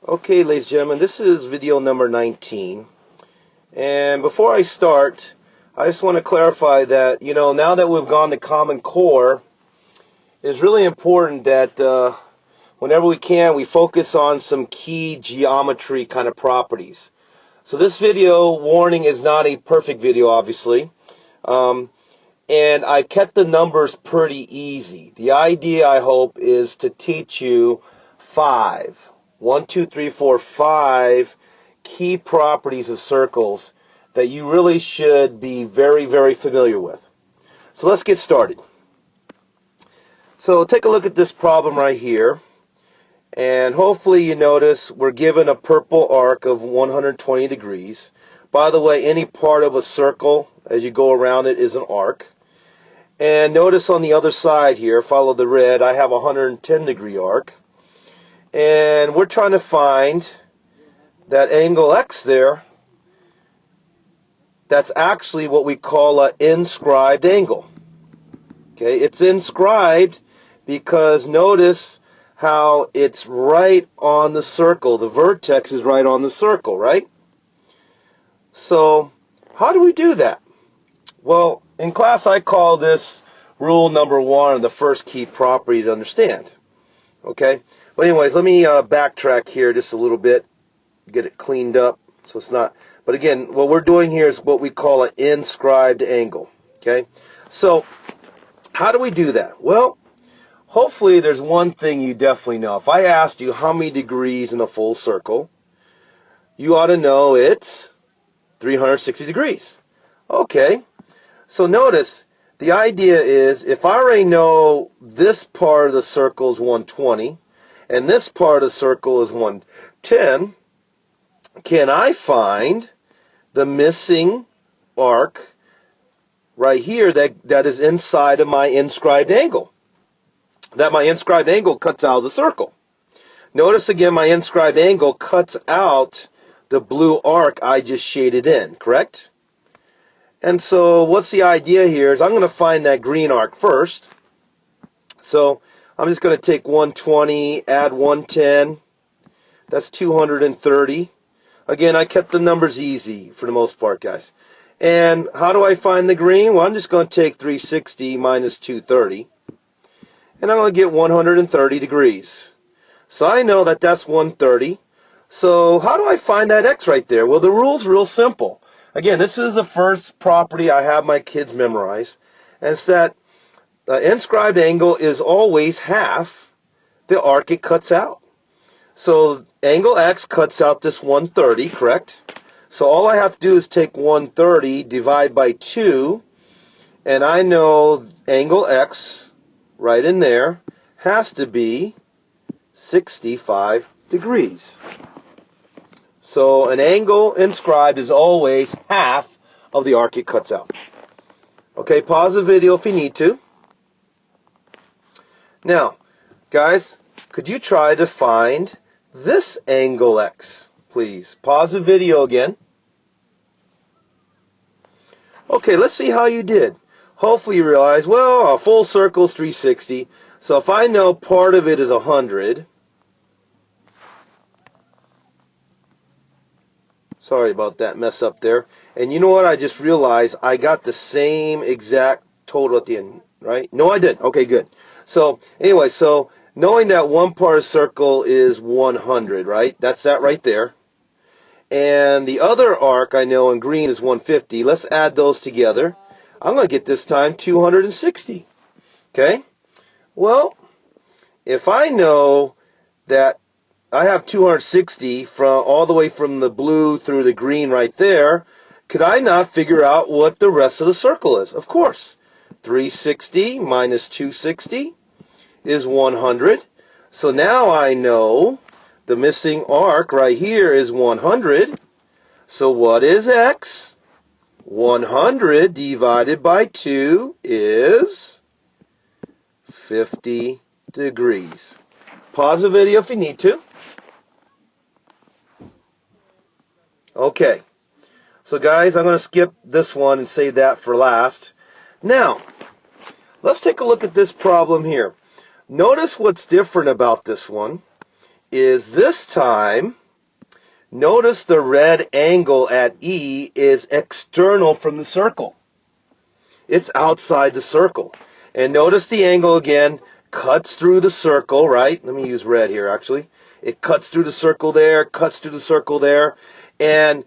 Okay, ladies and gentlemen, this is video number 19. And before I start, I just want to clarify that, now that we've gone to Common Core, it's really important that whenever we can, we focus on some key geometry kind of properties. So this video, warning, is not a perfect video, obviously. And I kept the numbers pretty easy. The idea, I hope, is to teach you 5 key properties of circles that you really should be very, very familiar with. So let's get started. So take a look at this problem right here. And hopefully you notice we're given a purple arc of 120 degrees. By the way, any part of a circle as you go around it is an arc. And notice on the other side here, follow the red, I have a 110 degree arc. And we're trying to find that angle X there. That's actually what we call an inscribed angle. Okay, it's inscribed because notice how it's right on the circle. The vertex is right on the circle, right? So, how do we do that? Well, in class I call this rule number 1, the first key property to understand. Okay? But anyways, let me backtrack here just a little bit, get it cleaned up so it's not. But again, what we're doing here is what we call an inscribed angle. Okay? So, how do we do that? Well, hopefully there's one thing you definitely know. If I asked you how many degrees in a full circle, you ought to know it's 360 degrees. Okay. So notice, the idea is, if I already know this part of the circle is 120, and this part of the circle is 110, can I find the missing arc right here that is inside of my inscribed angle? That my inscribed angle cuts out of the circle. Notice again, my inscribed angle cuts out the blue arc I just shaded in, correct? And so what's the idea here is I'm going to find that green arc first. So I'm just going to take 120, add 110. That's 230. Again, I kept the numbers easy for the most part, guys. And how do I find the green? Well, I'm just going to take 360 minus 230. And I'm going to get 130 degrees. So I know that that's 130. So how do I find that X right there? Well, the rule's real simple. Again, this is the first property I have my kids memorize. And it's that the inscribed angle is always half the arc it cuts out. So angle X cuts out this 130, correct? So all I have to do is take 130, divide by 2, and I know angle X right in there has to be 65 degrees. So an angle inscribed is always half of the arc it cuts out. Okay, pause the video if you need to. Now, guys, could you try to find this angle X, please? Pause the video again. Okay, let's see how you did. Hopefully you realize, well, a full circle is 360. So if I know part of it is 100, sorry about that mess up there. And you know what? I just realized I got the same exact total at the end, right? No, I didn't. Okay, good. So anyway, so knowing that one part of the circle is 100, right? That's that right there. And the other arc I know in green is 150. Let's add those together. I'm going to get this time 260. Okay? Well, if I know that I have 260 from all the way from the blue through the green right there, could I not figure out what the rest of the circle is? Of course. 360 minus 260 is 100. So now I know the missing arc right here is 100. So what is X? 100 divided by 2 is 50 degrees. Pause the video if you need to. Okay. So guys, I'm going to skip this one and save that for last. Now, let's take a look at this problem here. Notice what's different about this one is this time, notice the red angle at E is external from the circle. It's outside the circle. And notice the angle again cuts through the circle, right? Let me use red here, actually. It cuts through the circle there, cuts through the circle there. And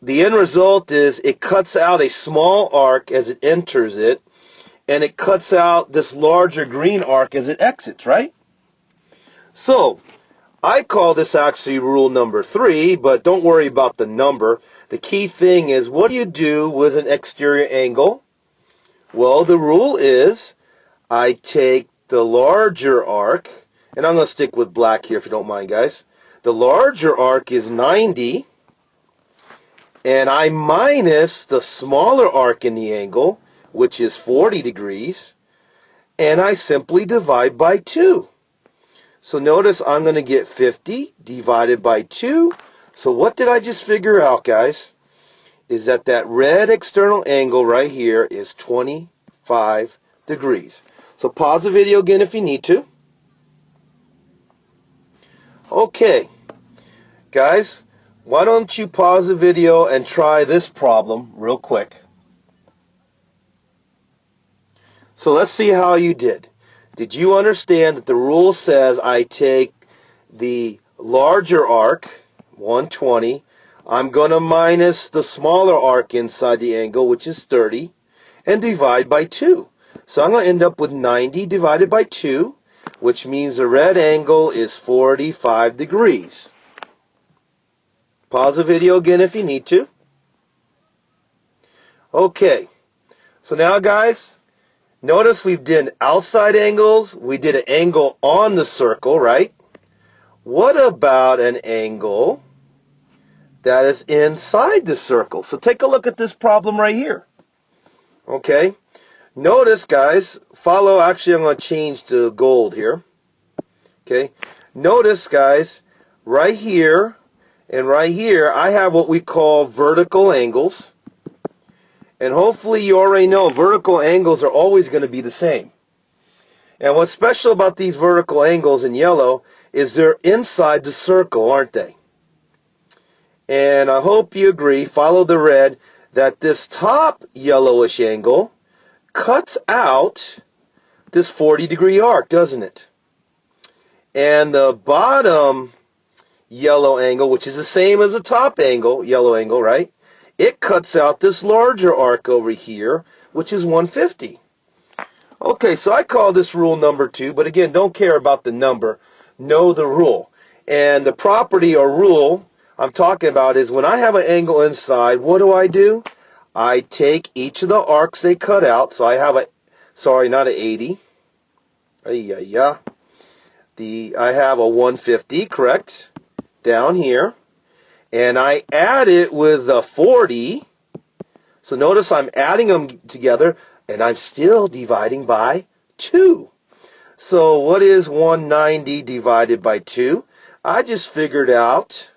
the end result is it cuts out a small arc as it enters it, and it cuts out this larger green arc as it exits, right? So, I call this actually rule number 3, but don't worry about the number. The key thing is, what do you do with an exterior angle? Well, the rule is, I take the larger arc, and I'm going to stick with black here if you don't mind, guys. The larger arc is 90, and I minus the smaller arc in the angle, which is 40 degrees, and I simply divide by 2. So notice I'm going to get 50 divided by 2. So what did I just figure out, guys? Is that red external angle right here is 25 degrees. So pause the video again if you need to. Okay, guys, why don't you pause the video and try this problem real quick. So let's see how you did. Did you understand that the rule says I take the larger arc, 120, I'm going to minus the smaller arc inside the angle, which is 30, and divide by 2. So I'm going to end up with 90 divided by 2, which means the red angle is 45 degrees. Pause the video again if you need to. Okay, so now guys, notice we did outside angles, we did an angle on the circle, right? What about an angle that is inside the circle? So take a look at this problem right here. Okay, notice guys, actually I'm going to change to gold here. Okay, notice guys, right here and right here, I have what we call vertical angles. And hopefully you already know vertical angles are always going to be the same. And what's special about these vertical angles in yellow is they're inside the circle, aren't they? And I hope you agree, follow the red, that this top yellowish angle cuts out this 40-degree arc, doesn't it? And the bottom yellow angle, which is the same as the top angle, yellow angle, right? It cuts out this larger arc over here, which is 150. Okay, so I call this rule number 2, but again, don't care about the number. Know the rule. And the property or rule I'm talking about is when I have an angle inside, what do? I take each of the arcs they cut out. So I have not an 80. I have a 150, correct? Down here. And I add it with a 40. So notice I'm adding them together, and I'm still dividing by 2. So what is 190 divided by 2? I just figured out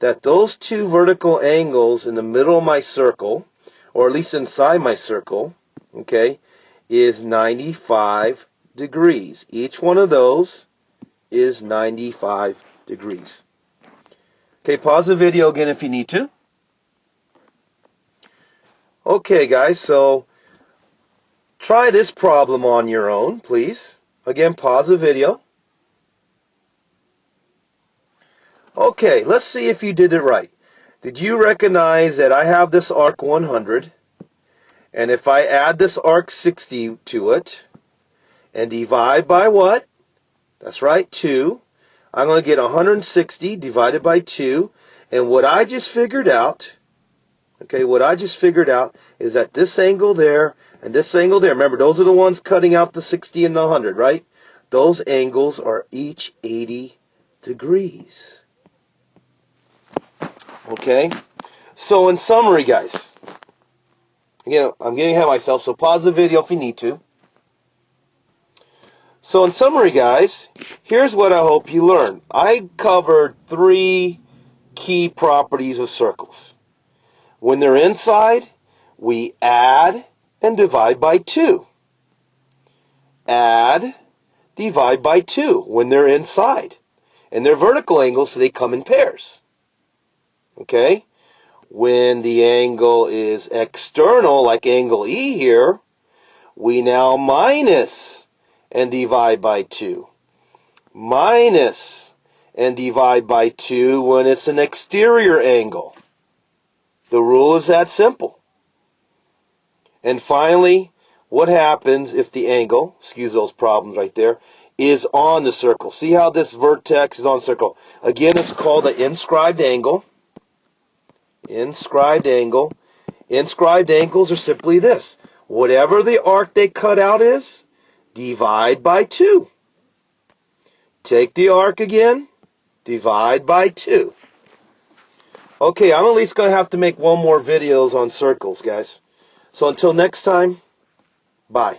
that those two vertical angles in the middle of my circle, or at least inside my circle, okay, is 95 degrees. Each one of those is 95 degrees. Okay, pause the video again if you need to. Okay, guys, so try this problem on your own, please. Again, pause the video. Okay, let's see if you did it right. Did you recognize that I have this arc 100, and if I add this arc 60 to it, and divide by what? That's right, 2. I'm going to get 160 divided by 2, and what I just figured out, is that this angle there and this angle there, remember, those are the ones cutting out the 60 and the 100, right? Those angles are each 80 degrees. Okay? So in summary, guys, again, I'm getting ahead of myself, so pause the video if you need to. So in summary, guys, here's what I hope you learned. I covered 3 key properties of circles. When they're inside, we add and divide by 2. Add, divide by 2 when they're inside. And they're vertical angles, so they come in pairs. Okay? When the angle is external, like angle E here, we now minus and divide by 2. Minus and divide by 2 when it's an exterior angle. The rule is that simple. And finally, what happens if the angle, excuse those problems right there, is on the circle? See how this vertex is on the circle? Again, it's called an inscribed angle. Inscribed angle. Inscribed angles are simply this. Whatever the arc they cut out is, divide by 2. Take the arc again, divide by 2. Okay, I'm at least going to have to make one more videos on circles, guys. So until next time, bye.